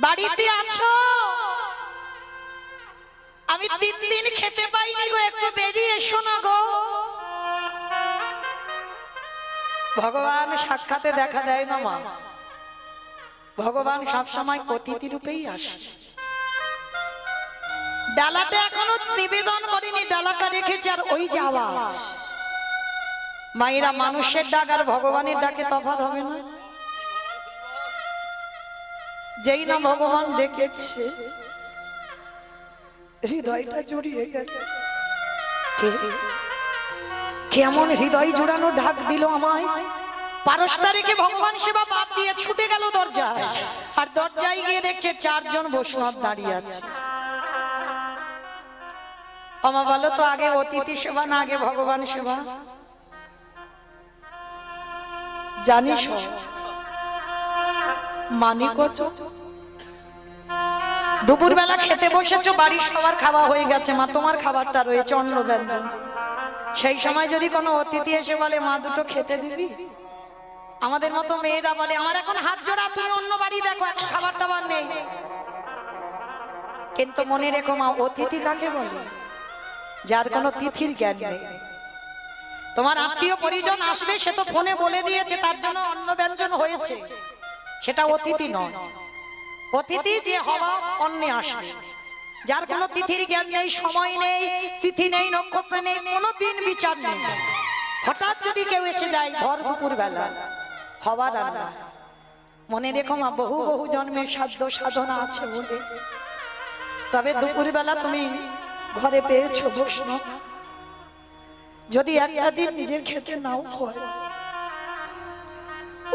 বাড়িতে আছো? আমি 3 দিন খেতে পাইনি গো, একটু বেরিয়ে এসো না গো। ভগবান সাক্ষাতে দেখা দেয় না মা, ভগবান সবসময় অতিথি রূপেই আসে। ডালাটা এখনো নিবেদন করেনি, ডালাটা রেখেছে, আর ওই যে আওয়াজ। মায়েরা, মানুষের ডাক আর ভগবানের ডাকে তফাৎ হবে না? যেই না ভগবান ডেকেছে, হৃদয়টা জড়িয়ে গেল। কেমন হৃদয় জোড়ানো ডাক দিল আমায়। পারস্তা রেখে ভগবান সেবা বাদ দিয়ে ছুটে গেল দরজায়, আর দরজায় গিয়ে দেখছে 4 জন বৈষ্ণব দাঁড়িয়ে আছে। আমা বলো তো, আগে অতিথি সেবা না আগে ভগবান সেবা? জানিস মানি কত? দুপুর বেলা খেতে বসেছো, বাড়ির সবার খাওয়া হয়ে গেছে, মা তোমার খাবারটা রয়েছে অন্ন ব্যঞ্জন। সেই সময় যদি কোনো অতিথি এসে বলে মা দুটো খেতে দিবি, আমাদের মতো মেয়েরা বলে আমার এখন হাত জোড়া, তুমি অন্য বাড়ি দেখো, এখন খাবার টাবার নেই। কিন্তু মনে রেখো মা, অতিথি কাকে বলে? যার কোনো তিথির জ্ঞান নেই। তোমার আত্মীয় পরিজন আসবে, সে তো ফোনে বলে দিয়েছে তার জন্য অন্ন ব্যঞ্জন হয়েছে, সেটা অতিথি নয়। অতিথি যে হওয়া অন্নে আসবে, যার কোনো তিথির জ্ঞান নেই, সময় নেই, তিথি নেই, নক্ষত্র নেই, কোনো দিন বিচার নেই। হঠাৎ যদি কেউ এসে যায় ভর দুপুর বেলা, হওয়া রান্না। মনে রেখো মা, বহু বহু জন্মের সাধ্য সাধনা আছে বলে তবে দুপুর বেলা তুমি ঘরে পেয়েছো বৈষ্ণব। যদি একটা দিন নিজের খেতে নাও হয়,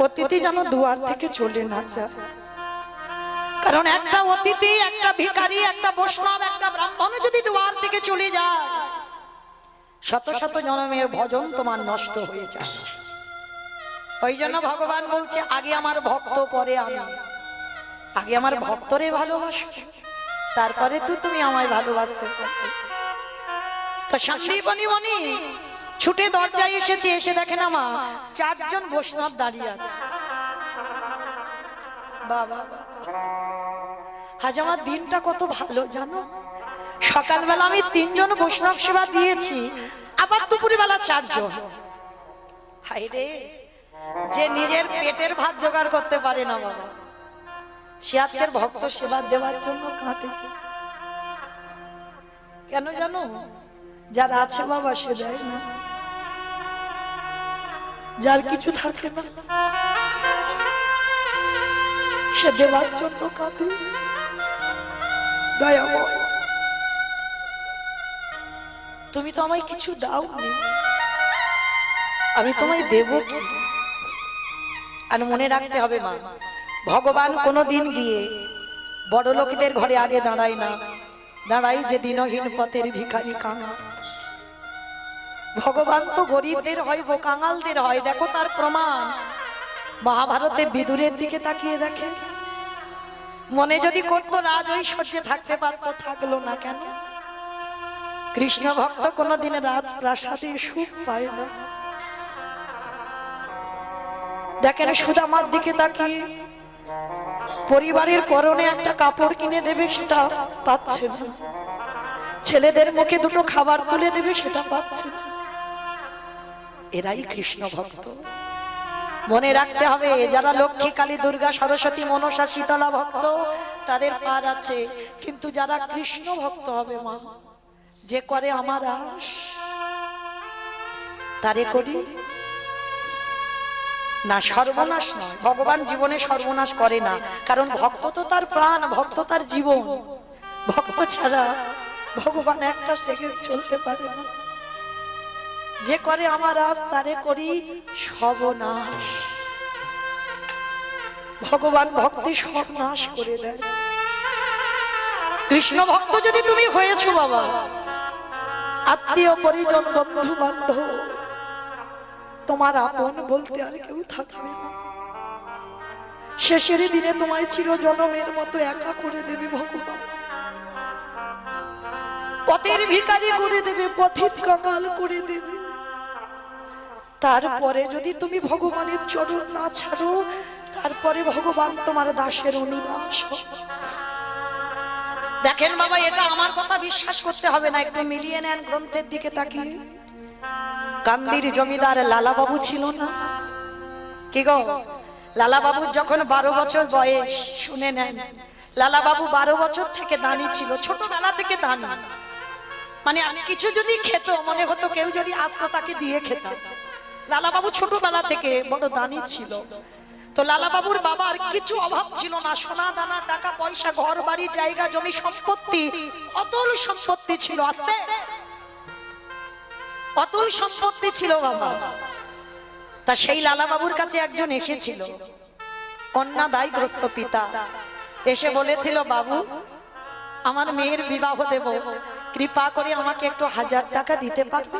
অতিথি যেন দুয়ার থেকে চলে না যায়। কারণ একটা অতিথি, একটা ভিখারি, একটা বৈষ্ণব, একটা ব্রাহ্মণ যদি দুয়ার থেকে চলে যায়, শত শত জন্মের ভজন তোমার নষ্ট হয়ে যায়। ওই জন্য ভগবান বলছে, আগে আমার ভক্ত পরে আমি। আগে আমার ভক্তরে ভালোবাসো, তারপরে তুমি আমায় ভালোবাসতে পারবে। তো সন্দীপনী মনি ছুটে দরজায় এসেছে, এসে দেখে না মা 4 জন বৈষ্ণব দাঁড়িয়ে আছে। বাবা, আজ আমার দিনটা কত ভালো জানো। সকালবেলা আমি 3 জন বৈষ্ণব সেবা দিয়েছি, আবার দুপুর বেলা 4 জন। হায় রে, যে নিজের পেটের ভাত জোগাড় করতে পারে না বাবা, সে আজকের ভক্ত সেবা দেওয়ার জন্য কাঁদে। কেন জানো? যার আছে বাবা সে দেয় না, যার কিছু থাকে না সে দেওয়ার জন্য কাঁদে। দয়াময়, তুমি তো আমায় কিছু দাওনি, আমি তোমায় দেব কি? আর মনে রাখতে হবে মা, ভগবান কোনোদিন গিয়ে বড় লোকদের ঘরে আগে দাঁড়ায় না, দাঁড়াই যে দিনহীন পথের ভিখারি কাঙাল। ভগবান তো গরিবদের হয়, কাঙালদের হয়। দেখো তার প্রমাণ মহাভারতে বিদুরের দিকে তাকিয়ে দেখে। মনে যদি করতো রাজ ঐশ্বর্যে থাকতে পারতো, থাকলো না কেন? কৃষ্ণ ভক্ত কোনোদিন রাজপ্রাসাদে সুখ পায় না। দেখেন সুদামার দিকে তাকিয়ে, পরিবারের পরনে একটা কাপড় কিনে দেবে সেটা পাচ্ছে না, ছেলেদের মুখে দুটো খাবার তুলে দেবে সেটা পাচ্ছে না। এরাই কৃষ্ণ ভক্ত। মনে রাখতে হবে, যারা লক্ষ্মী, কালী, দুর্গা, সরস্বতী, মনসা, শীতলা ভক্ত তাদের পার আছে, কিন্তু যারা কৃষ্ণ ভক্ত হবে মা, যে করে আমার আশ তারে করি না, সর্বনাশ নয়। ভগবান জীবনে সর্বনাশ করে না, কারণ ভক্ত তো তার প্রাণ, ভক্ত তার জীবন। ভক্ত ছাড়া ভগবান একটা সেকেন্ড চলতে পারে না। যে করে আমার আজ তারে করি সর্বনাশ। ভগবান ভক্তি সর্বনাশ করে দেয়। কৃষ্ণ ভক্ত যদি তুমি হয়েছো বাবা, আত্মীয় পরিজন বন্ধু বান্ধব তোমার আপন বলতে আর কেউ থাকবে না। শেষের দিনে তোমায় চিরজনমের মতো একা করে দেবে ভগবান। পথের ভিখারি করে দেবে, পথিক কাঙাল করে দেবে। তারপরে যদি তুমি ভগবানের চরণ না ছাড়ো, তারপরে ভগবান তোমার দাসের অনুদাস। দেখেন বাবা, এটা আমার কথা বিশ্বাস করতে হবে না, একটু মিলিয়ে নেন গ্রন্থের দিকে তাকিয়ে। কান্দির জমিদার লালা বাবু ছিল না? কি গো, লালা বাবুর যখন 12 বছর বয়স, শুনে নেন, লালা বাবু 12 বছর থেকে দানি ছিল, ছোটবেলা থেকে দানি। মানে কিছু যদি খেত, মনে হতো কেউ যদি আসতো তাকে দিয়ে খেতাম। লালা বাবু ছোটবেলা থেকে বড় দানি ছিল। তো লালা বাবুর বাবার কিছু অভাব ছিল না, সোনা দানা টাকা পয়সা ঘর বাড়ি জায়গা জমি সম্পত্তি, অতুল সম্পত্তি ছিল। আস্তে অতুল সম্পত্তি ছিল বাবা। তা সেই লালা বাবুর কাছে একজন এসেছিল, কন্যা দায়গ্রস্ত পিতা, এসে বলেছিল, বাবু আমার মেয়ের বিবাহ দেব, কৃপা করে আমাকে একটু 1000 টাকা দিতে পারবে?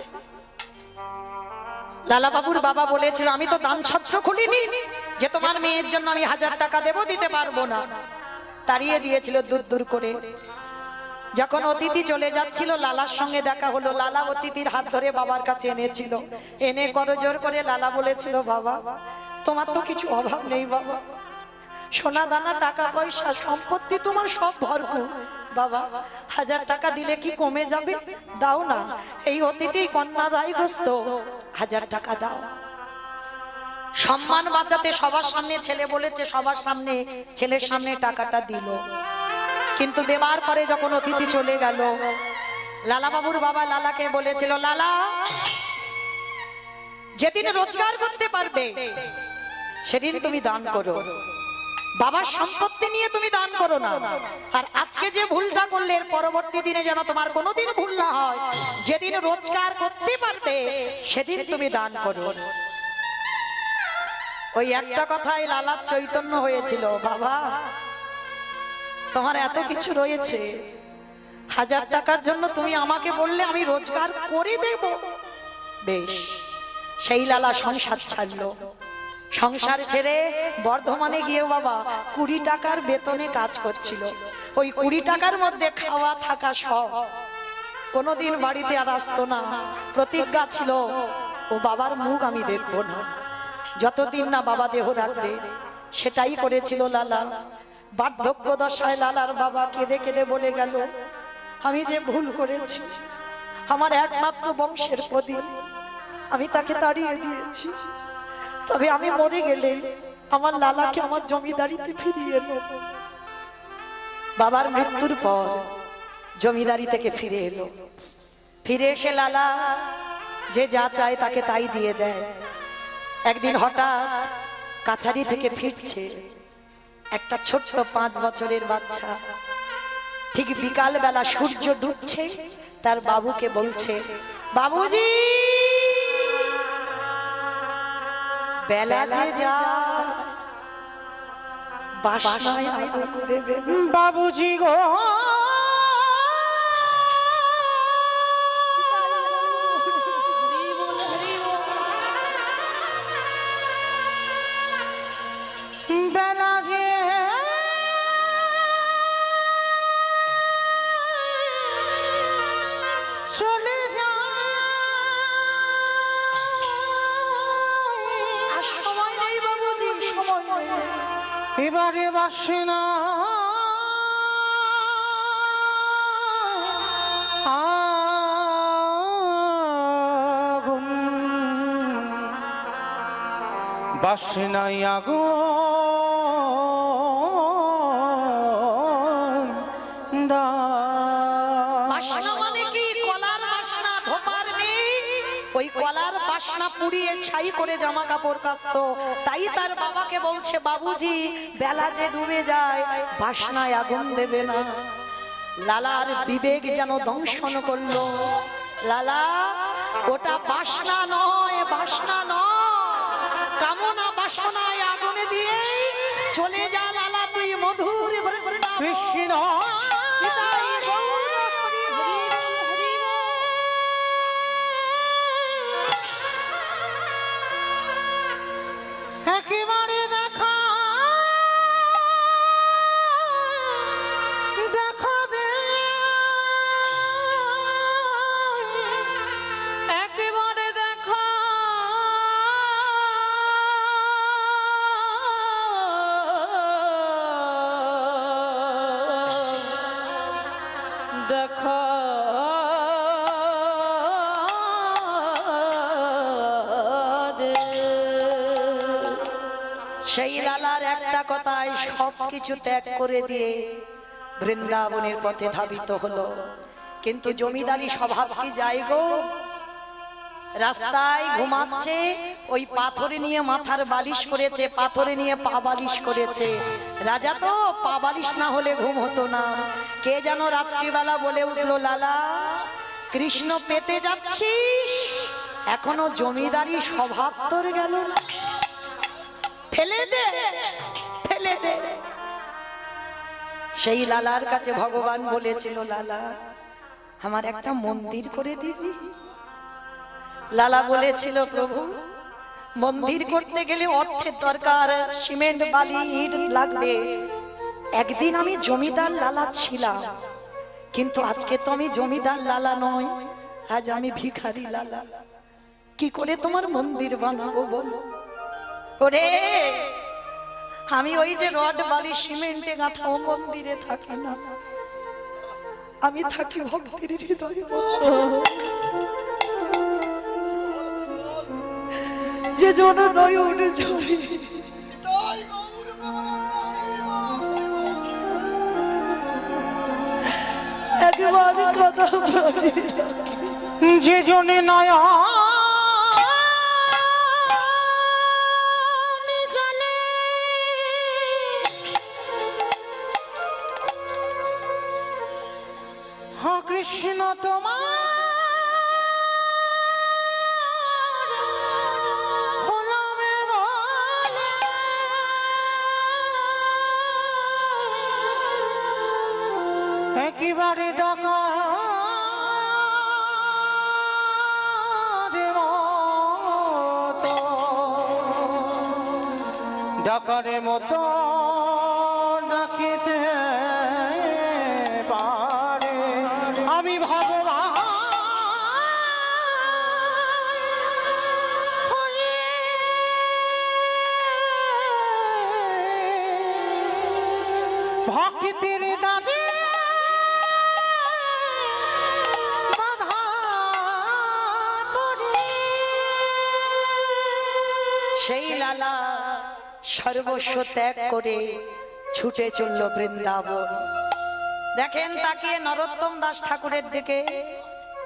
লালা বাবুর বাবা বলেছিল, আমি তো দান ছত্র খুলিনি যে তোমার মেয়ের জন্য আমি 1000 টাকা দেব, দিতে পারবো না। তাড়িয়ে দিয়েছিল দূর দূর করে। যখন অতিথি চলে যাচ্ছিল, লালার সঙ্গে দেখা হলো। লালা অতিথির হাত ধরে বাবার কাছে এনেছিল, এনে করজোর করে লালা বলেছিল, বাবা তোমার তো কিছু অভাব নেই বাবা, সোনা দানা টাকা পয়সা সম্পত্তি তোমার সব ভরপুর, বাবা 1000 টাকা দিলে কি কমে যাবে? দাও না, এই অতিথি কন্যা দায়গ্রস্ত, 1000 টাকা দাও। সম্মান বাঁচাতে সবার সামনে ছেলে বলেছে, সবার সামনে ছেলের সামনে টাকাটা দিল। কিন্তু দেবার পরে যখন অতিথি চলে গেল, লালা বাবুর বাবা লালাকে বলেছিল, লালা যেদিন রোজগার করতে পারবে সেদিন তুমি দান করো, বাবার সম্পত্তি নিয়ে তুমি দান করো না। আর আজকে যে ভুলটা করলে, এর পরবর্তী দিনে যেন তোমার কোনোদিন ভুল না হয়। যেদিন রোজগার করতে পারবে সেদিন তুমি দান করো। ওই একটা কথাই লালার চৈতন্য হয়েছিল, বাবা তোমার এত কিছু রয়েছে, 1000 টাকার জন্য তুমি আমাকে বললে আমি রোজগার করে দেব। বেশ, সেই লালা সংসার ছাড়লো। সংসার ছেড়ে বর্ধমানে গিয়ে বাবা 20 টাকার বেতনে কাজ করছিল। ওই 20 টাকার মধ্যে খাওয়া থাকা সব। কোনোদিন বাড়িতে আর আসতো না। প্রতিজ্ঞা ছিল, ও বাবার মুখ আমি দেখবো না, যতদিন না বাবা দেহ রাখবে। সেটাই করেছিল লালা। বার্ধক্য দশায় লালার বাবা কেঁদে কেঁদে বলে গেল, আমি যে ভুল করেছি, আমার একমাত্র বংশের প্রদীপ আমি তাকে তাড়িয়ে দিয়েছি। তবে আমি মরে গেলে আমার লালাকে আমার জমিদারিতে ফিরিয়ে নেব। বাবার মৃত্যুর পর জমিদারি থেকে ফিরে এলো। ফিরে এসে লালা যে যা চায় তাকে তাই দিয়ে দেয়। একদিন হঠাৎ কাছারি থেকে ফিরছে একটা ছোট্ট 5 বছরের বাচ্চা। ঠিক বিকাল বেলা সূর্য ডুবছে, তার বাবুকে বলছে, বাবুজি বেলা যে যায়, বাসনায় আগুন দেবে বাবুজি গো, বেলা যে চলে যায়, আর সময় নেই বাবুজি, সময় নেই। এবারে বাসে না আগুন, বাসে নাই আগুন, বাসনা মানে কি? কলার বাসনা, ধোপার নেই। ওই কলার বাসনা পুড়িয়ে ছাই করে জামা কাপড় কাচতো। তাই তার বাবাকে বলছে, বাবুজি বেলা যে ডুবে যায়, বাসনায় আগুন দেবে না। লালার বিবেক যেন দংশন করলো। লালা ওটা বাসনা নয়, বাসনা নয়, কামনা বাসনায় আগুনে দিয়ে চলে যা লালা, তুই মধুর কৃষ্ণ একেবারে দেখা দেখা দে, একেবারে দেখা দেখো দে। সেই লালার একটা কথায় সব কিছু ত্যাগ করে দিয়ে বৃন্দাবনের পথে ধাবিত হলো। কিন্তু জমিদারি স্বভাব কি যায় গো, রাস্তায় ঘুমাচ্ছে, ওই পাথরে নিয়ে মাথার বালিশ করেছে, পাথরে নিয়ে পা বালিশ করেছে। রাজা তো পা বালিশ না হলে ঘুম হতো না। কে যেন রাত্রিবেলা বলে উঠলো, লালা কৃষ্ণ পেতে যাচ্ছিস, এখনো জমিদারি স্বভাব তোর গেল না, ফেলে দে ফেলে দে। সেই লালার কাছে ভগবান বলেছিল, লালা আমার একটা মন্দির করে দিবি। লালা বলেছিল, প্রভু মন্দির করতে গেলে অর্থের দরকার, সিমেন্ট বালি ইট লাগবে। একদিন আমি জমিদার লালা ছিলাম, কিন্তু আজকে তো আমি জমিদার লালা নয়, আজ আমি ভিখারি লালা। কি করে তোমার মন্দির বানাবো বলো? ওরে আমি ওই যে রড বালি সিমেন্টে গাঁথা ও মন্দিরে থাকি না, আমি থাকি ভক্তির হৃদয়ে। যে জন নয়ন ঝরে একবার কথা বলে, যে জনে নয় জলে হ কৃষ্ণ তোমার হলামে বলে। একেবারে ডাকা ডাকারে মতো ডাকিতে পারে আমি ভগবান হয়ে ভক্তির দানে বাধা পড়ি। সেই লালা সর্বস্ব ত্যাগ করে ছুটে চলল বৃন্দাবন। দেখেন তাকিয়ে নরোত্তম দাস ঠাকুরের দিকে,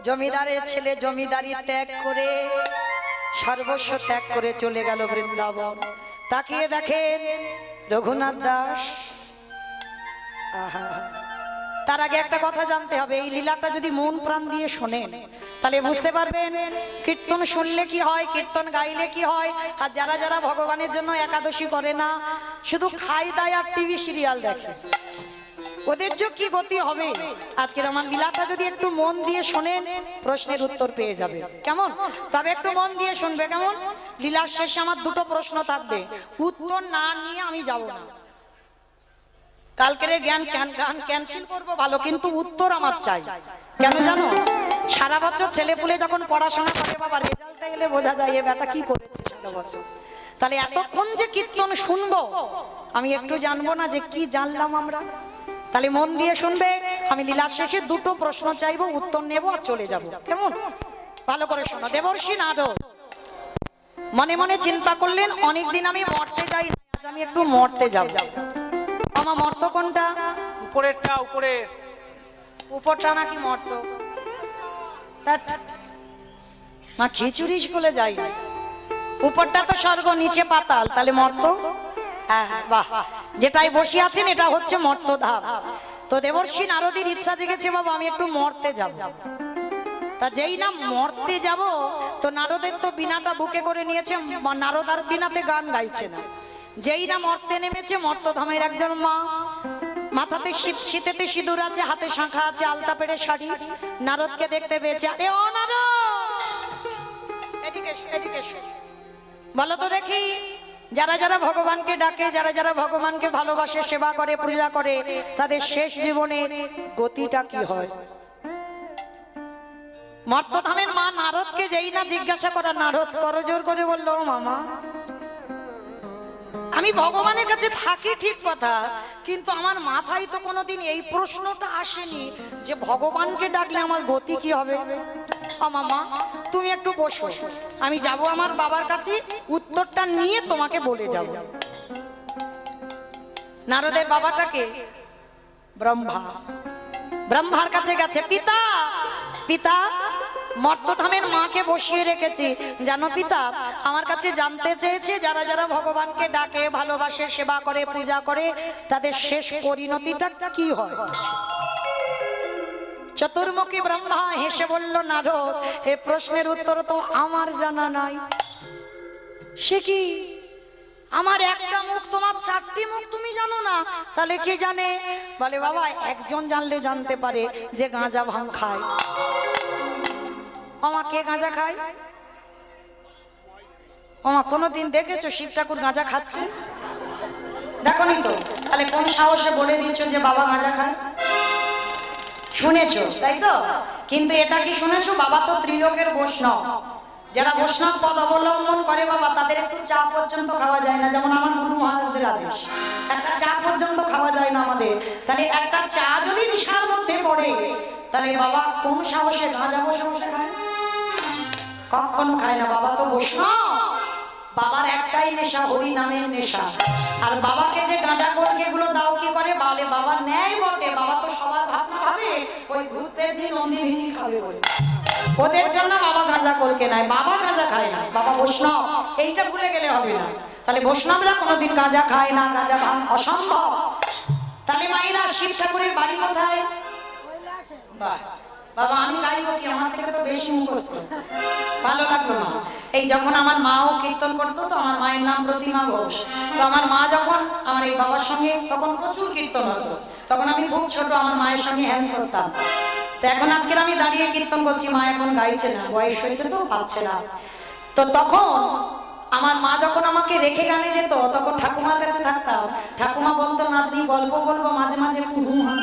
জমিদারের ছেলে জমিদারি ত্যাগ করে সর্বস্ব ত্যাগ করে চলে গেল বৃন্দাবন। তাকিয়ে দেখেন রঘুনাথ দাস। আহা, তার আগে একটা কথা জানতে হবে, এই লীলাটা যদি মন প্রাণ দিয়ে শোনেন তাহলে বুঝতে পারবেন কীর্তন শুনলে কি হয়, কীর্তন গাইলে কি হয়। আর যারা যারা ভগবানের জন্য একাদশী করে না, শুধু খাই দায় আর টিভি সিরিয়াল দেখে, ওদের যে কি গতি হবে। আজকের আমার লীলাটা যদি একটু মন দিয়ে শোনেন, প্রশ্নের উত্তর পেয়ে যাবে। কেমন? তবে একটু মন দিয়ে শুনবে কেমন? লীলার শেষে আমার দুটো প্রশ্ন থাকবে, উত্তর না নিয়ে আমি যাব না। কালকের গান ক্যান্সেল করবো ভালো, কিন্তু উত্তর আমার চাই। কেন জানো? সারা বছর ছেলে পুলে যখন পড়াশোনা করে, বাবা রেজাল্টটা এলে বোঝা যায় এ বেটা কি করেছে সারা বছর। তাহলে এতক্ষণ যে কীর্তন শুনবো, আমি একটু জানবো না যে কি জানলাম আমরা? তাহলে মন দিয়ে শুনবে, আমি লীলার শেষে দুটো প্রশ্ন চাইবো, উত্তর নেবো আর চলে যাব। কেমন? ভালো করে শোনো। দেবর্ষি নারদ মনে মনে চিন্তা করলেন, অনেকদিন আমি মরতে যাই না, আজ আমি একটু মরতে যাব। আমার মর্ত কোনটা? উপরেরটা, উপরে উপরটা নাকি মর্ত? না খিচুড়ি বলে যাই, উপরটা তো স্বর্গ, নিচে পাতাল, তাহলে মর্ত। হ্যাঁ বাহ, যেটাই বসে আছেন এটা হচ্ছে মর্ত ধাম। তো দেবর্ষি নারদের ইচ্ছা জেগেছে, বাবা আমি একটু মরতে যাব। তা যেই না মরতে যাব, তো নারদের তো বিনাটা বুকে করে নিয়েছে, নারদ আর বিনাতে গান গাইছে না। যেই না মরতে নেমেছে, মর্তধামের একজন মা, মাথাতে শীতেতে সিঁদুর আছে, হাতে শাঁখা আছে, আলতা পেড়ে শাড়ি, নারদকে দেখতে পেয়েছে। আরে ও নারদ, এদিকে এদিকে বলো তো দেখি, যারা যারা ভগবানকে ডাকে, যারা যারা ভগবানকে ভালোবাসে, সেবা করে, পূজা করে, তাদের শেষ জীবনের গতিটা কি হয়? মর্তধামের মা নারদকে যেই না জিজ্ঞাসা করা, নারদ করজোর করে বলল, মামা আমি ভগবানের কাছে থাকি ঠিক কথা, কিন্তু আমার মাথায় তো কোনোদিন এই প্রশ্নটা আসেনি যে ভগবানকে ডাকলে আমার গতি কি হবে। মামা তুমি একটু বসো, আমি যাব আমার বাবার কাছে, উত্তরটা নিয়ে তোমাকে বলে যাব। নারদের বাবাটাকে ব্রহ্মা, ব্রহ্মার কাছে গেছে, পিতা পিতা মর্তধামের মাকে বসিয়ে রেখেছি, জানো পিতা আমার কাছে জানতে চেয়েছে যারা যারা ভগবানকে ডাকে, ভালোবাসে, সেবা করে, পূজা করে, তাদের শেষ পরিণতিটা কি হয়। চতুর্মুখী ব্রহ্মা হেসে বলল, নারদ এ প্রশ্নের উত্তর তো আমার জানা নাই। সে কি, আমার একটা মুখ তোমার চারটি মুখ, তুমি জানো না? তাহলে কি জানে? বলে বাবা একজন জানলে জানতে পারে যে গাঁজা ভাঙ খায়। ওমা কে গাঁজা খায়? ওমা কোনোদিন দেখেছো শিব ঠাকুর গাঁজা খাচ্ছে? দেখোনি তো, তাহলে কোন সাহসে বলে দিচ্ছ যে বাবা গাঁজা খায়? শুনেছো তাই তো, কিন্তু এটা কি শুনেছো বাবা তো ত্রিলোকের বৈষ্ণব। যারা বৈষ্ণব পদ অবলম্বন করে বাবা তাদের একটু চা পর্যন্ত খাওয়া যায় না, যেমন আমার গুরু মহারাজদের আদেশ একটা চা পর্যন্ত খাওয়া যায় না আমাদের। তাহলে একটা চা যদি নিশার মধ্যে পড়ে, তাহলে বাবা কোন সাহসে গাঁজা বসে বসে খায়? কখনো খায় না, বাবা তো বৈষ্ণব। বাবার একটাই নেশা, হরি নামের নেশা। আর বাবাকে যে গাঁজা করকে এগুলো দাও কি করে, বলে বাবা ন্যায় বটে, বাবা তো সবার ভাত খাবে, ওই ভূত পেতনি নন্দী ভিনি খাবে বলে ওদের জন্য বাবা গাঁজা করকে নাই। বাবা গাঁজা খায় না, বাবা বৈষ্ণব, এইটা ভুলে গেলে হবে না। তাহলে বৈষ্ণবরা কোনোদিন গাঁজা খায় না, গাঁজা ভাঙ অসম্ভব। তাহলে মায়েরা শিব ঠাকুরের বাড়ি কোথায়? বাহ বাবা আমি গাইব কি, আমার থেকে তো বেশি মুখস্থ। ভালো লাগলো না। এই যখন আমার মাও কীর্তন করতো, তো আমার মায়ের নাম প্রতিমা ঘোষ, তো আমার মা যখন আমার এই বাবার সঙ্গে তখন প্রচুর কীর্তন হতো, তখন আমি খুব ছোট, আমার মায়ের সঙ্গে হ্যান্ড করতাম। তো এখন আজকের আমি দাঁড়িয়ে কীর্তন করছি, মা এখন গাইছে না, বয়স হয়েছে তো পাচ্ছে না। তো তখন আমার মা যখন আমাকে রেখে গানে যেত, তখন ঠাকুমার কাছে থাকতাম। ঠাকুমা বলতো, নাতনি গল্প বলবো, মাঝে মাঝে একটু হু হা।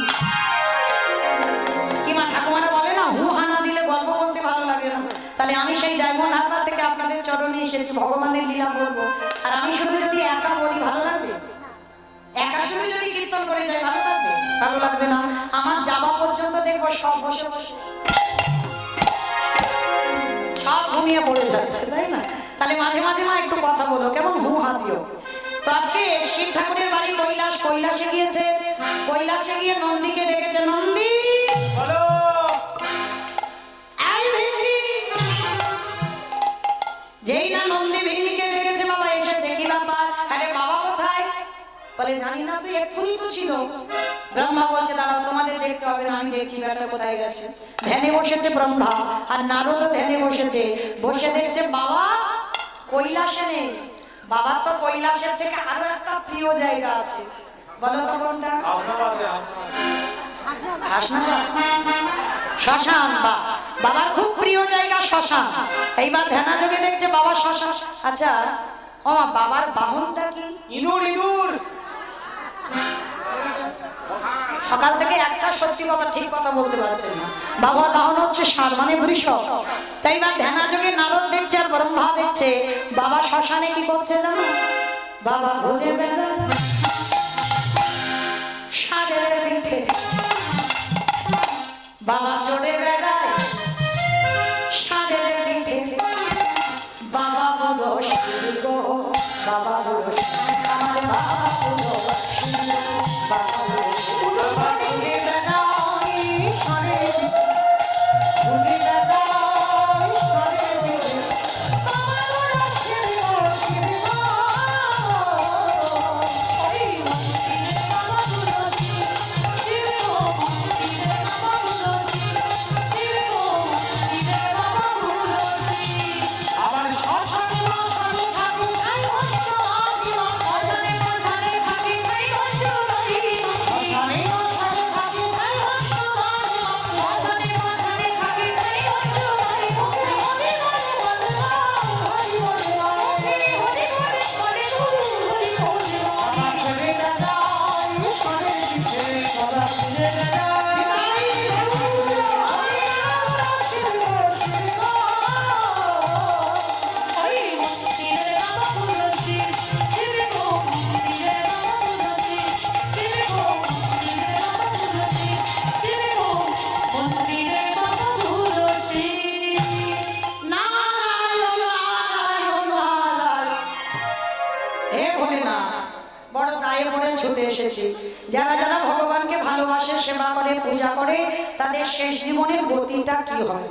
কি মা ঠাকুমারা বলে না, হু হা না দিলে গল্প বলতে ভালো লাগে না। তাহলে আমি সেই ডায়মন্ড হারবার থেকে আপনাদের চরণে এসেছি, ভগবানের লীলা বলবো। আর আমি শুধু যদি একা বলি ভালো লাগবে? একা শুধু যদি কীর্তন করে যাই ভালো লাগবে? ভালো লাগবে না। আমার যাওয়া পর্যন্ত দেখবো সব বসে বসে সব ঘুমিয়ে পড়ে যাচ্ছে, তাই না? তাহলে মাঝে মাঝে মা একটু কথা বলো, কেমন হু হা দিও। তো আজকে শিব ঠাকুরের বাড়ি কৈলাস, কৈলাসে গিয়েছে। কৈলাসে গিয়ে নন্দীকে ডেকেছে, নন্দী যেই না নন্দী ভিন্নিকে ডেকেছে, বাবা এসেছে, কি ব্যাপার? আরে বাবা কোথায়? বলে জানি না, তুই এক্ষুনি তো ছিল। ব্রহ্মা বলছে, দাঁড়াও তোমাদের দেখতে হবে না, আমি দেখছি ব্যাটা কোথায় গেছে। ধ্যানে বসেছে ব্রহ্মা, আর নারদও ধ্যানে বসেছে। বসে দেখছে বাবা কৈলাসে নেই। বাবার তো কৈলাসের থেকে আরো একটা প্রিয় জায়গা আছে, বলো তো কোনটা? শ্মশান। বা বাবার খুব প্রিয় জায়গা শ্মশান। এইবার ধ্যানাযোগে দেখছে বাবা শ্মশান। আচ্ছা ও বাবার বাহনটা কি? ইঁদুর। ইঁদুর সকাল থেকে একটা সত্যি কথা ঠিক কথা বলতে পারছে না। বাবার বাহন হচ্ছে ষাঁড়, মানে বৃষভ। তাই বা ধ্যানাযোগে নারদ দেখছে আর ব্রহ্মা দেখছে বাবা শ্মশানে কি করছে জানো? বাবা ঘুরে বেড়ায় ষাঁড়ের পিঠে, বাবা চড়ে বেড়ায় ষাঁড়ের পিঠে। বাবা বলো শিব গো, বাবা বলো আমার বাবা বলো বাবা বলো ঘুরে বেড়াই ষাঁড়ের পিঠে, ঘুরে বেড়াই ষাঁড়ের পিঠে। বাবা বলো শিব গো, শিব গো, ওই মন্দিরে বাবা বলো শিব গো, মন্দিরে বাবা বলো শিব, শিব যারা যারা ভগবানকে ভালোবাসে, সেবা করে, পূজা করে, তাদের শেষ জীবনের গতিটা কি হয়?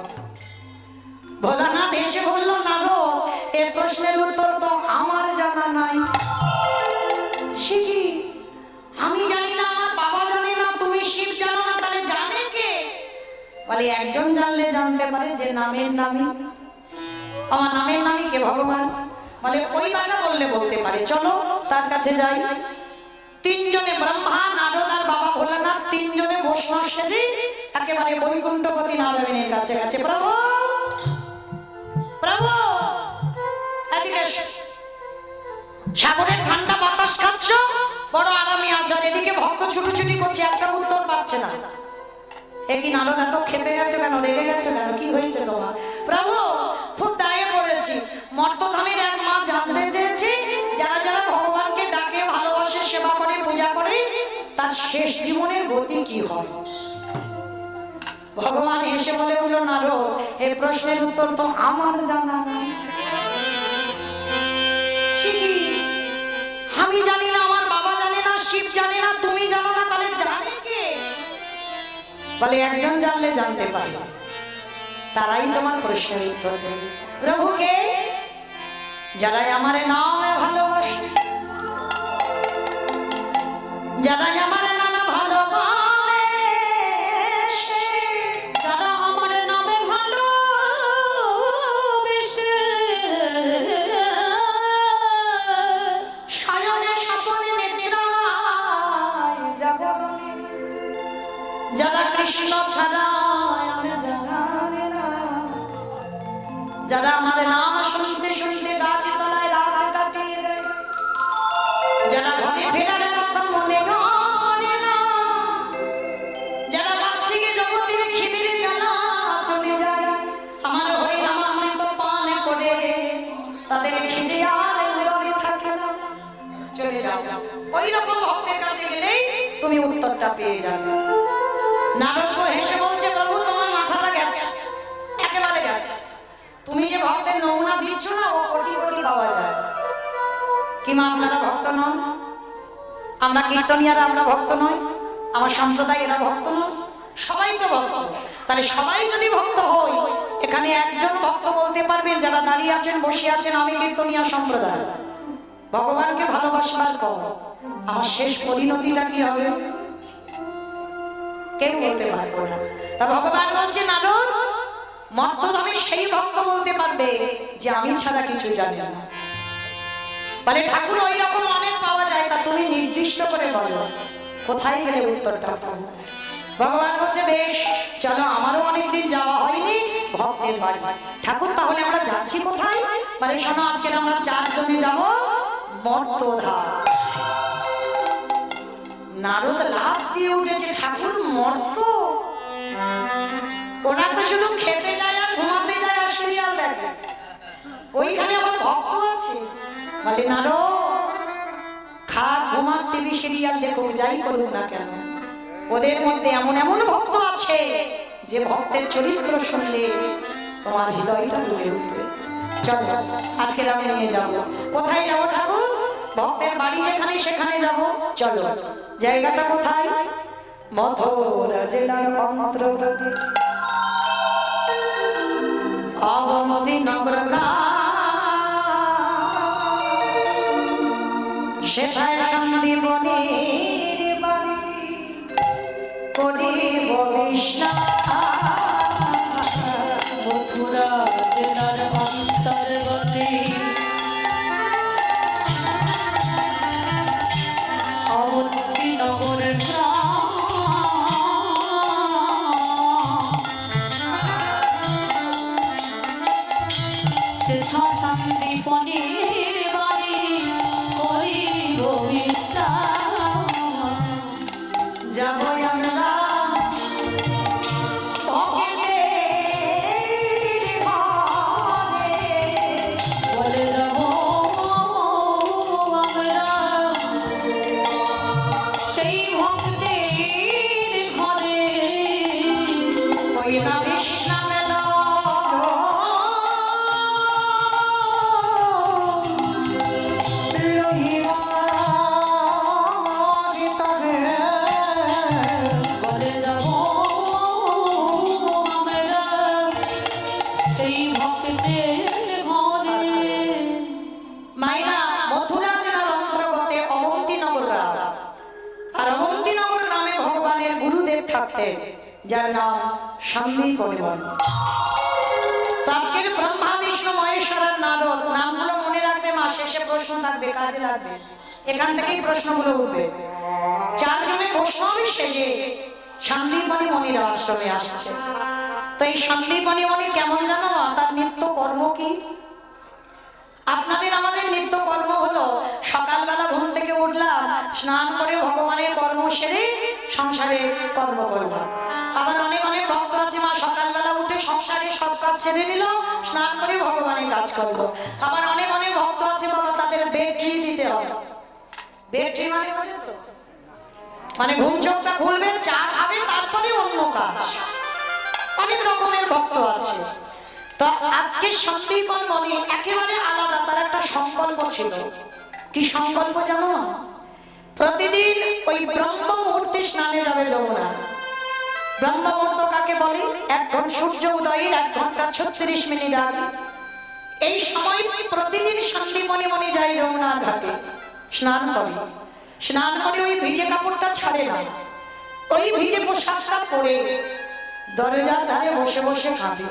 ভোলানাথ এসে বলল, নারদ, এ প্রশ্নের উত্তর তো আমার জানা নাই। সে কি? আমি জানি না, আমার বাবা জানে না, তুমি শিব জানো না, তাহলে জানে কে? বলে একজন জানলে জানতে পারে, যে নামের নামী। আমার নামের নামী কে? ভগবান। বলে ওই বাবা বললে বলতে পারে, চলো তার কাছে যাই। তিনজনে, ব্রহ্মা, নারদ আর বাবা ভোলানাথ, তিনজনে বৈষ্ণব সেজে একেবারে বৈকুণ্ঠপতি নারায়ণের কাছে গেছে। প্রভু, প্রভু, এদিকে এসো। সাগরের ঠান্ডা বাতাস খাচ্ছ, বড় আরামে আছো, এদিকে ভক্ত ছুটোছুটি করছে, একটা উত্তর পাচ্ছে না। এ কি নারদ এত খেপে গেছে কেন? রেগে গেছে কেন? কি হয়েছে তোমার? প্রভু, খুব দায়ে পড়েছি। মর্তধামের এক মা জানতে চেয়েছে, যারা যারা ভগবানকে ডাকে, ভালোবাসে, সেবা করে, পূজা করে, তার শেষ জীবনের গতি কি হয়? ভগবান এসে বলে উঠল, নারদ, এই প্রশ্নের উত্তর তো আমার জানা নাই। আমি জানি না, আমার বাবা জানে না, শিব জানে না, তুমি জানো না, তাহলে জানে কে? বলে একজন জানলে জানতে পারে, তারাই তোমার প্রশ্নের উত্তর দেবে। প্রভুকে? যারা আমার নামে ভালোবাসে, যারা আমার নামে ভালোবাসে, যারা আমার নামে ভালোবেসে শয়নে স্বপনে নিদ্রায় জাগরণে, যারা কৃষ্ণ ছাড়া আমি জানি না, যারা আমার নাম শুনতে শুনতে গাছ তলায় রাত কাটিয়ে দেয়, যারা ঘরে ফেরার কথা মনে করে না, যারা বাচ্চিকে জগতের খিদের জ্বালা চলে যায়, আমার হয়ে অমৃত পান করে, তাদের খিদে আর ঘরে থাকে না, চলে যাও। ওই রকম ভক্তের কাছে গেলেই তুমি উত্তরটা পেয়ে যাবে। নারদ হেসে বলছে, প্রভু, তোমার মাথাটা গেছে, একেবারে গেছে। তুমি যে ভক্তের নমুনা দিচ্ছ না, ও কোটি কোটি পাওয়া যায়। কি মা, আপনারা ভক্ত নন? আমরা কীর্তনিয়ারা, আমরা ভক্ত নই? আমার সম্প্রদায় এরা ভক্ত নয়? সবাই তো ভক্ত। তাহলে সবাই যদি ভক্ত হই, এখানে একজন ভক্ত বলতে পারবেন, যারা দাঁড়িয়ে আছেন, বসে আছেন, আমি কীর্তনিয়া সম্প্রদায়, ভগবানকে ভালোবাসবার পর আমার শেষ পরিণতিটা কি হবে? কেউ বলতে পারবো না। তা ভগবান বলছে, নারদ, মর্তধামে সেই ভক্ত বলতে পারবে যে আমি ছাড়া কিছু জানে না। বলে ঠাকুর, ওই রকম অনেক পাওয়া যায়, তা তুমি নির্দিষ্ট করে বলো, কোথায় গেলে উত্তরটা পাবো? ভগবান বলছে, বেশ, চলো, আমারও অনেকদিন যাওয়া হয়নি ভক্তের বাড়ি। ঠাকুর, তাহলে আমরা যাচ্ছি কোথায়? বলে শোনো, আজকে আমরা 4 জনে যাবো মর্তধাম। নারদ লাফ দিয়ে উঠেছে, ঠাকুর, মর্ত? ওরা তো শুধু খেতে যায় আর ঘুমাতে যায় আর সিরিয়াল দেখে, ওইখানে আমার ভক্ত আছে? বলে নারদ, খাক, ঘুমাক, টিভি সিরিয়াল দেখুক, যাই করুক না কেন, ওদের মধ্যে এমন এমন ভক্ত আছে যে ভক্তের চরিত্র শুনলে তোমার হৃদয়টা তুলে উঠবে। চলো, আজকে আমি নিয়ে যাবো। কোথায় যাবো ঠাকুর? ভক্তের বাড়ি যেখানে সেখানে যাবো। চলো। জায়গাটা কোথায়? মথুরা জেলার অন্তর্গত অবন্তী নগর সেথায় সন্দীপনের বাড়ি করিব বিষ্ণা। মথুরা জেলার অন্তর্গতে অবন্তী নগর সেথা সন্দীপনের বাড়ি করিব বিষ্ণা। যাবো আমরা বলে যাব আমরা সেই ভক্তের ঘরে ওই না কৃষ্ণ মেলা লইয়া থাকতেন, যার নাম সন্দীপনী মণি। আজকের ব্রহ্মা বিষ্ণু মহেশ্বর নারদ নামগুলো মনে রাখবে মা, শেষে প্রশ্ন থাকবে, কাজে লাগবে, এখান থেকেই প্রশ্নগুলো উঠবে। চারজনে বৈষ্ণবী সেজে সন্দীপনী মণির আশ্রমে আসছে। তো এই সন্দীপনী মণি কেমন জানো? তার নিত্য কর্ম কি? আপনাদের আমাদের নিত্য কর্ম হলো সকালবেলা ঘুম থেকে উঠলাম, স্নান করে ভগবানের কর্ম সেরে সংসারে কর্ম করলাম। আবার অনেক অনেক ভক্ত আছে মা, সকালবেলা উঠে সংসারে সব কাজ ছেড়ে নিল, স্নান করে ভগবানের কাজ করলো। আবার অনেক অনেক ভক্ত আছে বাবা, তাদের ব্যাটারি দিতে হবে। ব্যাটারি মানে বোঝো তো? মানে ঘুম চোখটা খুলবে, চা খাবে, তারপরে অন্য কাজ। অনেক রকমের ভক্ত আছে। তো আজকে সন্দীপনী মণি একেবারে আলাদা, তার একটা সংকল্প ছিল। কি সংকল্প জানো? প্রতিদিন ওই ব্রহ্ম মুহূর্তে স্নানে যাবে যমুনা। ব্রহ্ম মুহূর্ত কাকে বলে? 1 ঘন্টা সূর্য উদয়ের 1 ঘন্টা 36 মিনিট আগে। এই সময় প্রতিদিন সন্দীপনী মণি যায় যমুনার ঘাটে, স্নান করে। স্নান করে ওই ভিজে কাপড়টা ছাড়ে না, ওই ভিজে পোশাকটা পরে দরজার ধারে বসে বসে কাঁদে।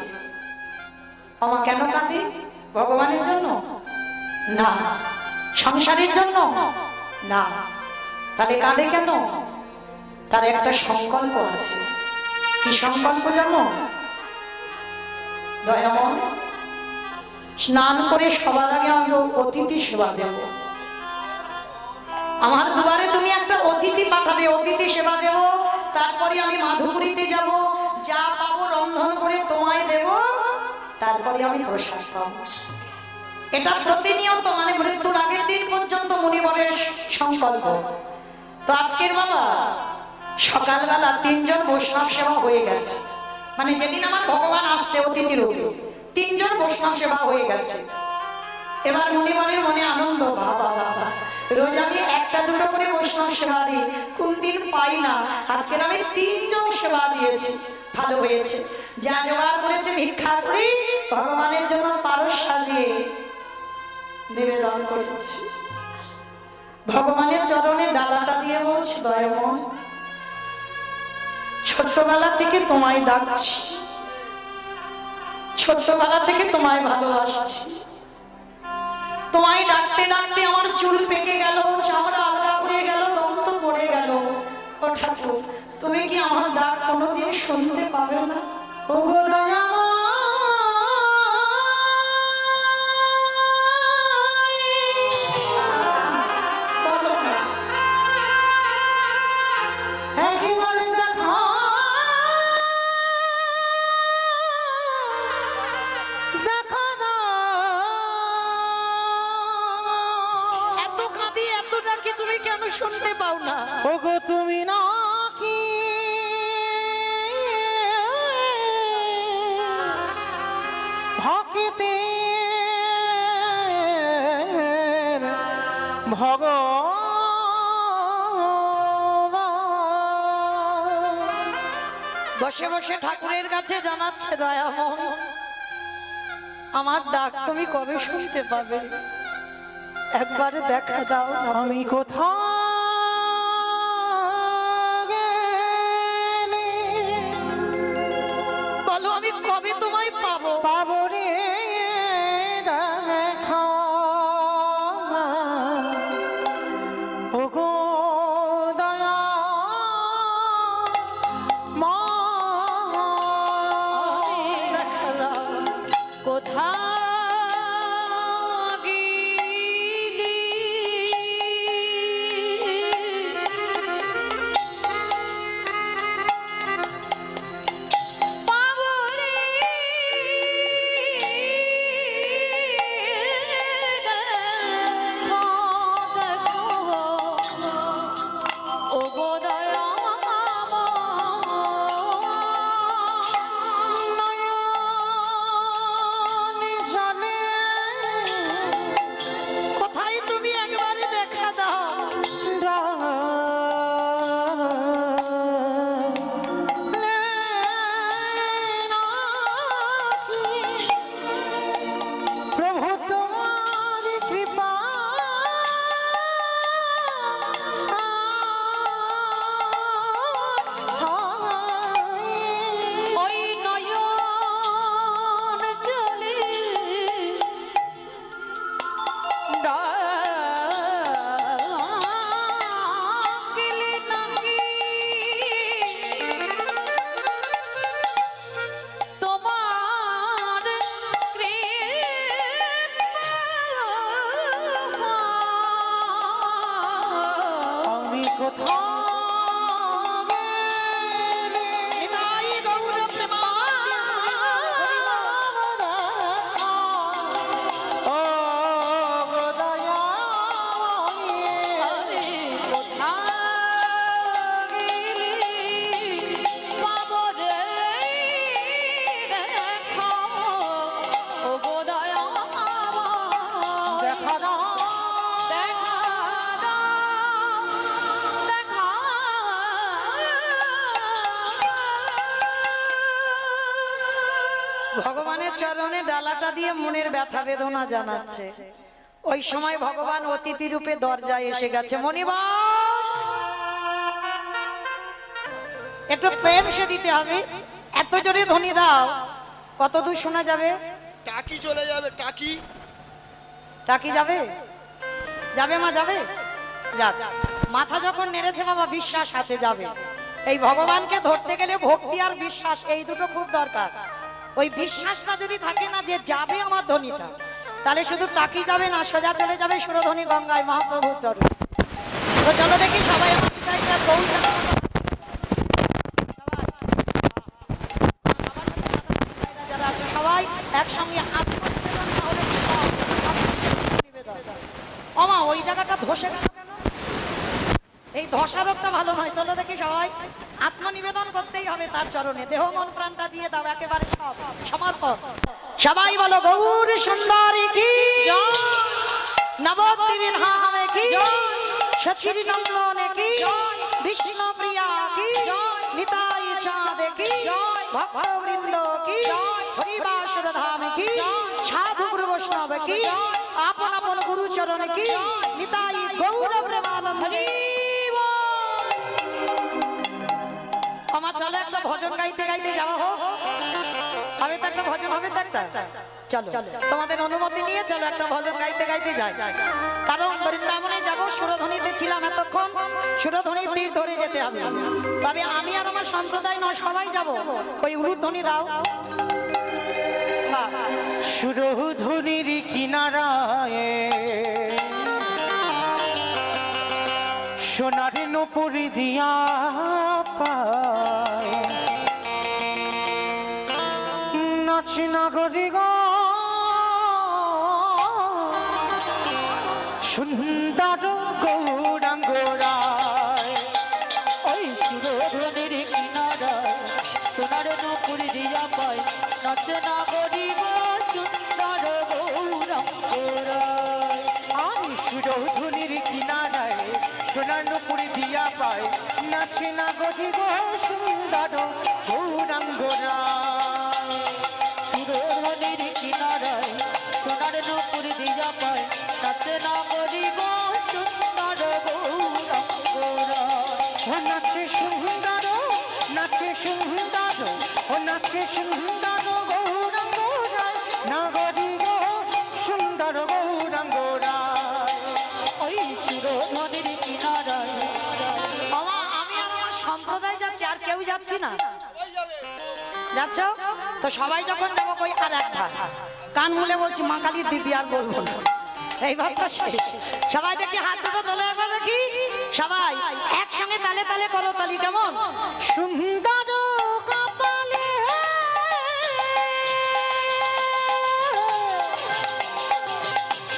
আমার কেন কাঁদে? ভগবানের জন্য না, সংসারের জন্য না। তাহলে কাঁদে কেন? তার একটা সংকল্প আছে। কি সংকল্প জানো? দয়াময়, স্নান করে সবার আগে আমি অতিথি সেবা দেব। আমার দুয়ারে তুমি একটা অতিথি পাঠাবে, অতিথি সেবা দেব। তারপরে আমি মাধুপুরীতে যাব, যা পাবো রন্ধন করে তোমায় দেব, তারপরে আমি প্রসাদ পাবো। এটা প্রতিনিয়ত, মানে মৃত্যুর আগের দিন পর্যন্ত মুনিবরের সংকল্প। তো আজকের বাবা সকালবেলা 3 জন বৈষ্ণব সেবা হয়ে গেছে। মানে যেদিন আমার ভগবান আসছে অতিথি রূপে, 3 জন বৈষ্ণব সেবা হয়ে গেছে। এবার মুনিবরের মনে আনন্দ, বাবা বাবা, রোজ আমি 1টা 2টো করে বৈষ্ণব সেবা দিই, কোন দিন পাই না, আজকের আমি 3 জন সেবা দিয়েছি, ভালো হয়েছে। যা জোগাড় করেছে ভিক্ষা করে ভগবানের জন্য পারস সাজিয়ে নিবেদন করেছি। ভগবানের চরণে ডালাটা দিয়ে বলছি, দয়াময়, ছোট্টবেলা থেকে তোমায় ডাকছি, ছোট্টবেলা থেকে তোমায় ভালোবাসছি। তোমায় ডাকতে ডাকতে আমার চুল পেকে গেল, চামড়া আলগা হয়ে গেল, দন্ত পড়ে গেল। ও ঠাকুর, তুমি কি আমার ডাক কোনোদিন শুনতে পাবে না? ও গো দয়াময়, বলো না। একেবারে দেখো, দেখো না। এত কাঁদি, এত ডাকি, তুমি কেন শুনতে পাও না? ও গো তুমি না কি ভক্তের ভগবান। বসে বসে ঠাকুরের কাছে জানাচ্ছে, দয়াময়, আমার ডাক তুমি কবে শুনতে পাবে? একবারে দেখা দাও না। আমি কোথাও গেলে বলো, আমি কবে তোমায় পাবো? পাবো রে দেখা। ও গো দয়া মা, দেখা দাও। কোথাও গেলি ভগবানের চরণে ডালাটা দিয়ে মনের ব্যথা বেদনা জানাচ্ছে। ওই সময় ভগবান অতিথি রূপে দরজায় এসে গেছে। মনিবা, একটু প্রেম সে দিতে হবে। এত জোরে ধ্বনি দাও, কত দূর শোনা যাবে? টাকি চলে যাবে, টাকি। টাকি যাবে? যাবে মা, যাবে? যাক, মাথা যখন নেড়েছে বাবা, বিশ্বাস আছে যাবে। এই ভগবানকে ধরতে গেলে ভক্তি আর বিশ্বাস, এই দুটো খুব দরকার। ওই বিশ্বাসটা যদি থাকে না যে যাবে আমার ধ্বনিটা, তাহলে শুধু টাকি যাবে না, সোজা চলে যাবে সুরধ্বনি গঙ্গায় মহাপ্রভুর চরণে। তো চলো দেখি সবাই আমার পিতাইকে গৌর যারা আছে সবাই একসঙ্গে আত্মনিবেদন না হলে নিবেদন। ওমা, ওই জায়গাটা ধসে গেল কেন? এই ধসা রোগটা ভালো নয়। তোলো দেখি সবাই, আত্মনিবেদন করতেই হবে তার চরণে। দেহ মন প্রাণটা দিয়ে দাও একেবারে, সব সমর্পণ। সবাই বলো গৌর সুন্দরী কি নবদ্বীপ ধামে কি, সচির নন্দনে কি, বিষ্ণু প্রিয়া কি, নিতাই চাঁদে কি, ভক্তবৃন্দ কি, হরিবাসর ধাম কি, সাধু গুরু বৈষ্ণব কি, আপন আপন গুরু চরণ কি, নিতাই গৌর প্রেমানন্দ। আমার চলো একটা ভজন গাইতে গাইতে যাওয়া হোক। হবে তো একটা ভজন, হবে তো একটা। চলো তোমাদের অনুমতি নিয়ে চলো একটা ভজন গাইতে গাইতে যাই। কারণ বৃন্দাবনে যাবো, সুরধ্বনিতে ছিলাম এতক্ষণ, সুরধ্বনি তীর ধরে যেতে হবে। তবে আমি আর আমার সম্প্রদায় নয়, সবাই যাবো। ওই উলুধ্বনি দাও। সুরধুনির কিনারায় সোনার নূপুর দিয়া পায় নাচ নগরী গো সুন্দর গৌরাঙ্গরায়। ওই সুরধনির কিনারায় সোনার নূপুর দিয়া পায় নাচে না গরিব সুন্দর গৌরাঙ্গরায়। আমি সুরধুনির কিনারায় সোনার নূপুর দিয়া পায় নাচে না গরি গো সুন্দর গৌরাঙ্গরায়। সুরধনির কিনারায় সোনার নূপুর দিয়া পায় নাচে না গরিব সুন্দর গৌরাঙ্গরায়। ও নাচে সুন্দর, নাচে সুন্দর, ও নাচে সুন্দর গৌরাঙ্গরায়, নাগরি গো সুন্দর গৌরাঙ্গরায়। ওই সুরধনির কিনারায় বাবা, আমি আর আমার সম্প্রদায় যাচ্ছি, আর কেউ যাচ্ছি না। যাচ্ছ তো সবাই যখন যাবো, কই আর এক ভাগ কান মুলে বলছি মা কালীর দিব্যি, আর বলবো না। এই ভাবটা শেষ। সবাই দেখি হাত দুটো তোলে একবার দেখি। সবাই একসঙ্গে তালে তালে করো তালি, কেমন? সুন্দর কপালে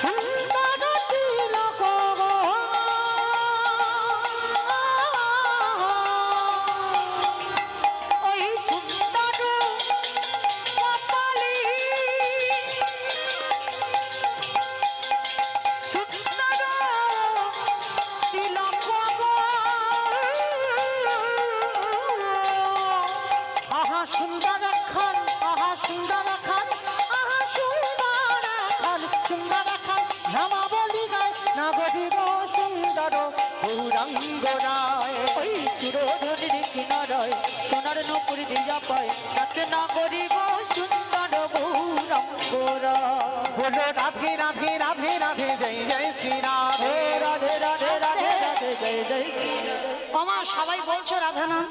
সুন্দর তিলক গো, ওই সুন্দর কপালে সুন্দর তিলক গো। আহা সুন্দর খান, আহা সুন্দর খান, আহা সুন্দর খান, সুন্দর খান নামা বলি গায়, নাগরি গো সুন্দর গৌরাঙ্গরায়। ওই সুরধনির কিনারায় সোনার নূপুর দিয়া পায় নাচে না গরিব সুন্দর গৌরাঙ্গরায়। বলো রাধে রাধে রাধে রাধে জয় জয় শ্রী রাধে। রাধে রাধে রাধে রাধে জয় জয় শ্রী রাধে। মামা সবাই বলছো রাধা নাম।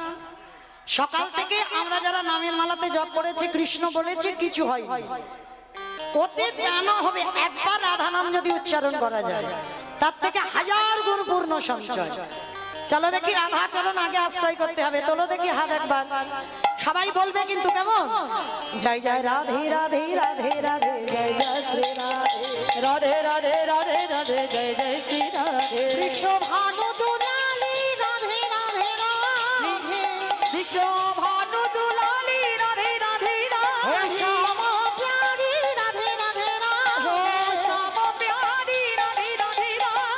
সকাল থেকে আমরা যারা নামের মালাতে জপ করেছি, কৃষ্ণ বলেছে, কিছু হয় ওতে জানা হবে একবার রাধা নাম যদি উচ্চারণ করা যায়, তার থেকে হাজার গুণ পূর্ণ সঞ্চয়। চলো দেখি রাধা চরণ আগে আশ্রয় করতে হবে। তোলো দেখি হাত একবার, সবাই বলবে কিন্তু, কেমন? জয় জয় রাধে রাধে রাধে রাধে জয় জয় শ্রী রাধে। রাধে রাধে রাধে রাধে জয় জয় শ্রী রাধে। বিশ্বভানু দুলালী রাধে রাধে রাধে, বিশ্বভানু দুলালী রাধে রাধে ও রাধে। শ্যাম প্যারি রাধে রাধে রাধে, শ্যাম প্যারি রাধে রাধে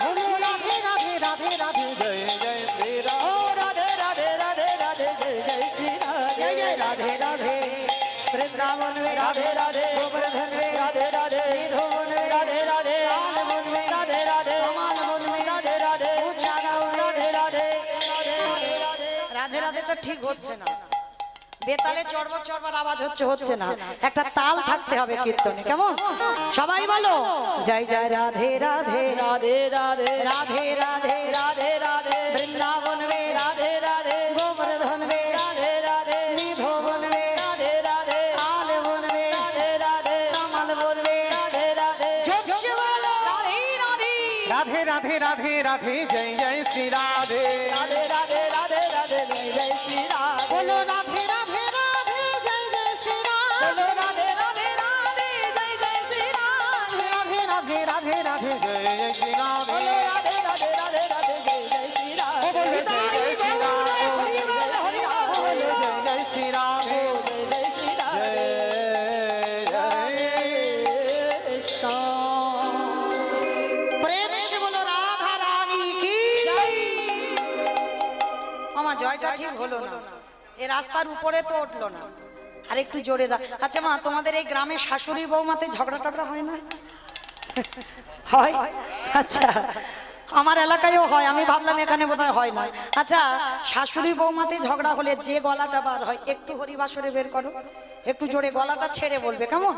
ও রাধে। রাধে রাধে রাধে রাধে জয় জয় শ্রী রাধে। ও রাধে রাধে রাধে রাধে জয় জয় শ্রী রাধে। জয় জয় রাধে রাধে। বৃন্দাবন মে রাধে রাধে গোবর্ধন মে রাধে রাধে নিধন মে রাধে রাধে লাল বন মে রাধে রাধে কমল বন মে রাধে রাধে উচ্চারণ মে রাধে রাধে রাধে রাধেটা ঠিক হচ্ছে না, বেতালে চড়বো চড়বার আওয়াজ হচ্ছে না, একটা তাল থাকতে হবে কীর্তনে, কেমন? সবাই বলো জয় জয় রাধে রাধে রাধে রাধে রাধে রাধে রাধে রাধে বৃন্দাবন মে রাধে রাধে গোবর্ধন মে রাধে রাধে নিধন মে রাধে রাধে লাল বন মে রাধে রাধে কমল বন মে রাধে রাধে জোরসে বলো রাধে রাধে রাধে রাধে রাধে রাধে জয় জয় শ্রী রাধে রাধে রাধে রাধে রাধে জয় জয় শ্রী রাধে বলো রাধে রাধে রাধে জয় জয় শ্রী রাধে বলো রাধে রাধে রাধে জয় জয় শ্রী রাধে রাধে রাধে রাধে রাধে জয় জয় শ্রী রাধে বলো রাধে রাধে রাধে রাধে জয় জয় শ্রী রাধে বলো জয় জয় শ্রী রাধে বলো জয় জয় শ্রী রাধে জয় শ্রী রাধে প্রেম সে বলো রাধা রানী কি মামা জয়টা ঠিক হলো না, এই রাস্তার উপরে তো উঠলো না, আর একটু জোরে দা। আচ্ছা মা, তোমাদের এই গ্রামে শাশুড়ি বৌমাতে ঝগড়া টগড়া হয় না? হয়? আচ্ছা, আমার এলাকায়ও হয়, আমি ভাবলাম এখানে বোধহয় হয় না। আচ্ছা, শাশুড়ি বৌমাতে ঝগড়া হলে যে গলাটা বার হয়, একটু হরিবাসরে বের করো, একটু জোরে গলাটা ছেড়ে বলবে, কেমন?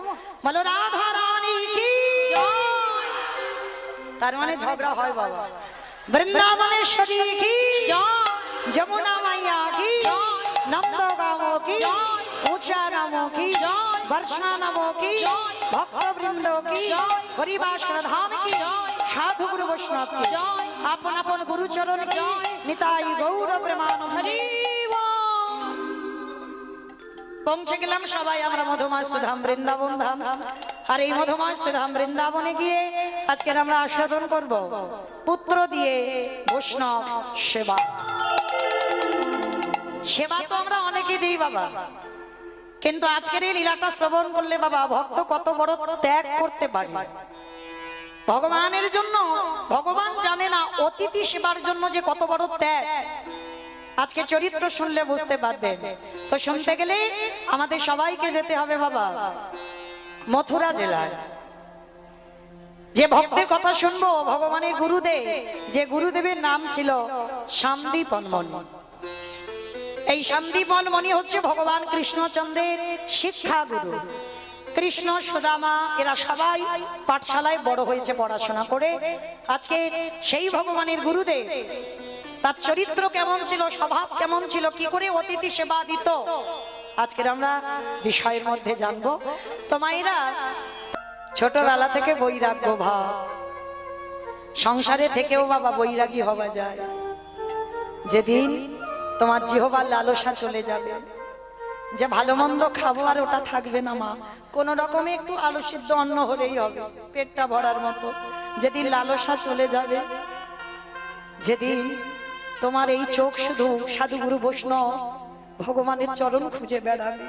বলো রাধা রানী কি, তার মানে ঝগড়া হয় বাবা। বৃন্দাবনেশ্বরী কি, যমুনা মাইয়া কি, নন্দগাঁও কি, উঁচা নাম কি, বর্ষা নাম কি, ভক্তবৃন্দ কি, হরিবাসর ধাম কি, সাধু গুরু বৈষ্ণব কি, আপন আপন গুরুচরণ কি, নিতাই গৌর প্রেমানন্দ। পৌঁছে গেলাম সবাই আমরা মধুমাস ধাম বৃন্দাবন ধাম, আর এই মধুমাস ধাম বৃন্দাবনে গিয়ে আজকের আমরা আস্বাদন করব পুত্র দিয়ে বৈষ্ণব সেবা। সেবা তো আমরা অনেকে দিই বাবা, কিন্তু আজকের এই লীলাটা শ্রবণ করলে বাবা ভক্ত কত বড় ত্যাগ করতে পারে ভগবানের জন্য। ভগবান জানে না অতিথি সেবার জন্য যে কত বড় ত্যাগ, আজকে চরিত্র শুনলে বুঝতে পারবেন। তো শুনতে গেলে আমাদের সবাইকে যেতে হবে বাবা মথুরা জেলায়। যে ভক্তের কথা শুনবো ভগবানের গুরুদেব, যে গুরুদেবের নাম ছিল শান্তিপন মণি। এই শান্তিপন মণি হচ্ছে ভগবান কৃষ্ণচন্দ্রের শিক্ষা গুরু। কৃষ্ণ সুদামা এরা সবাই পাঠশালায় বড় হয়েছে পড়াশোনা করে। আজকে সেই ভগবানের গুরুদেব, তার চরিত্র কেমন ছিল, স্বভাব কেমন ছিল, কি করে অতিথি সেবা দিত, আজকের আমরা বিষয়ের মধ্যে জানবো। তো মায়েরা, ছোটবেলা থেকে বৈরাগ্য ভাব, সংসারে থেকেও বাবা বৈরাগী হওয়া যায়। যেদিন তোমার জিহ্বার লালসা চলে যাবে, যে ভালো মন্দ খাবো আর ওটা থাকবে না মা, কোন রকমে একটু আলু সিদ্ধ অন্ন হলেই হবে পেটটা ভরার মতো, যেদিন লালসা চলে যাবে, যেদিন তোমার এই চোখ শুধু সাধু গুরু বৈষ্ণব ভগবানের চরণ খুঁজে বেড়াবে,